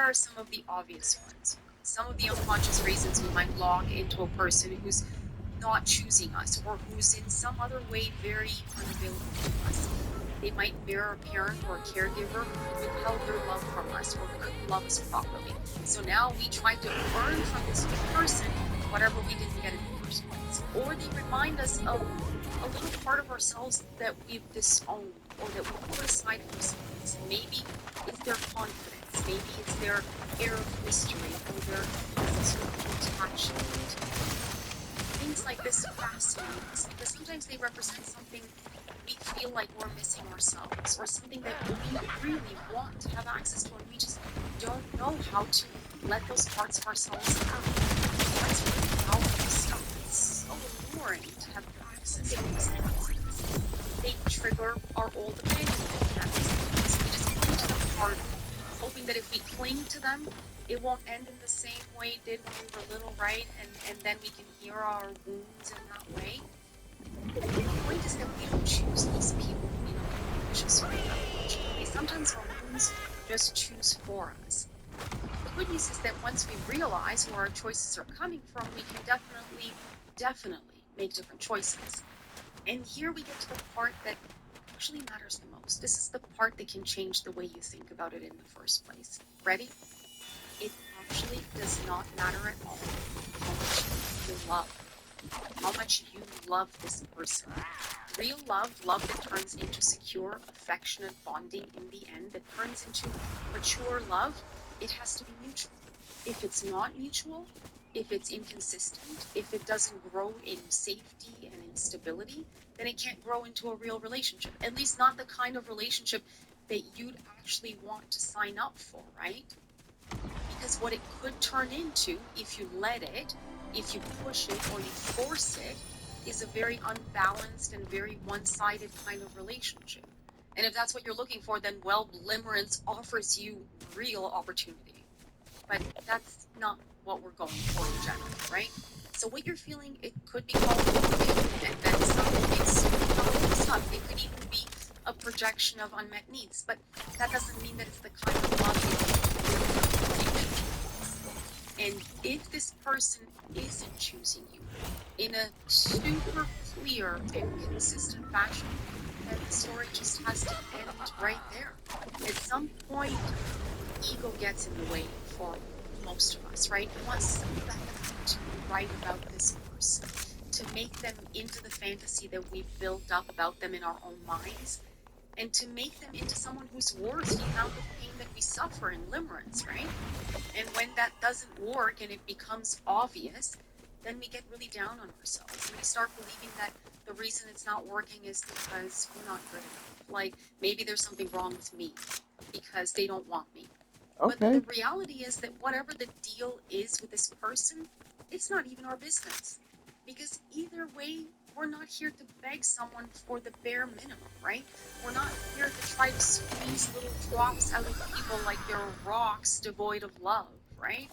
are some of the obvious ones. Some of the unconscious reasons we might log into a person who's not choosing us or who's in some other way very unavailable to us. They might mirror a parent or a caregiver who withheld their love from us or couldn't love us properly. So now we try to earn from this new person whatever we didn't get in the first place. Or they remind us of a little part of ourselves that we've disowned or that we put aside for ourselves. Maybe it's their confidence, maybe it's their air of mystery or their attachment. Things like this fascinate us because sometimes they represent something we feel like we're missing ourselves or something that we really want to have access to and we just don't know how to let those parts of ourselves out. That's really powerful stuff. It's so alluring to have access to these things. They trigger our old abandonment mechanisms. We just cling to them hard, hoping that if we cling to them, it won't end in the same way it did when we were little, right? And then we can heal our wounds in that way. The point is that we don't choose these people in a malicious way, unfortunately. Sometimes our wounds just choose for us. The good news is that once we realize where our choices are coming from, we can definitely make different choices. And here we get to the part that actually matters the most. This is the part that can change the way you think about it in the first place. Ready? It actually does not matter at all how much you love. How much you love this person. Real love that turns into secure, affectionate bonding in the end, that turns into mature love, it has to be mutual. If it's not mutual, if it's inconsistent, if it doesn't grow in safety and in stability, then it can't grow into a real relationship. At least not the kind of relationship that you'd actually want to sign up for, right? Because what it could turn into, if you let it, if you push it or you force it, is a very unbalanced and very one-sided kind of relationship. And if that's what you're looking for, then, well, Limerence offers you real opportunity. But that's not what we're going for in general, right? So what you're feeling, it could be called longing, and then it's up. It could even be a projection of unmet needs, but that doesn't mean that it's the kind of love that you're. And if this person isn't choosing you in a super clear and consistent fashion, then the story just has to end right there. At some point, ego gets in the way for most of us, right? We want something to be right about this person, to make them into the fantasy that we've built up about them in our own minds, and to make them into someone who's worth the amount of pain that we suffer in Limerence, right? And when that doesn't work and it becomes obvious, then we get really down on ourselves. And we start believing that the reason it's not working is because we're not good enough. Like, maybe there's something wrong with me because they don't want me. Okay. But the reality is that whatever the deal is with this person, it's not even our business. Because either way, we're not here to beg someone for the bare minimum, right? We're not here to try to squeeze little drops out of people like they're rocks devoid of love, right?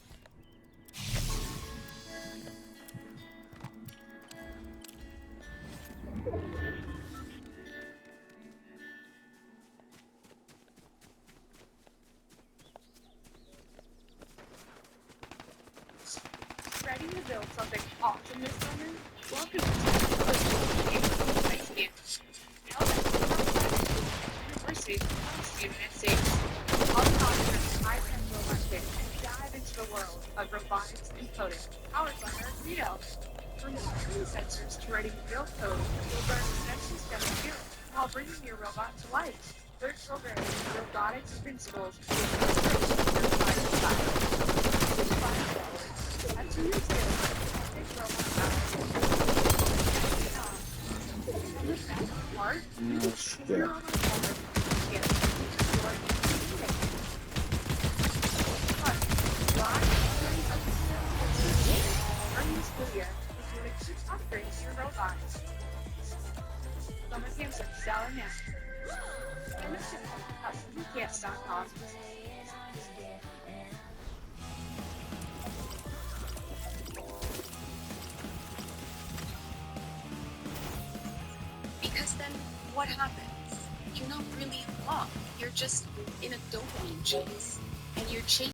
Ready to build something awesome this summer? Welcome to University of the United States. I'll talk to high-tech robot kit and dive into the world of robotics and coding, powered by our Credo. From screen sensors to writing real code, you'll learn essential STEM skills while bringing your robot to life. Learn programming and robotics principles with inspiration for $5. That's who you're Big robot and the best part, you can share your own home together. Learn this video if you would keep upgrading your robots. Summer camps are selling now. Membership at summercamps.com. Because then what happens? You're not really in love. You're just in a dopamine chase. And you're chasing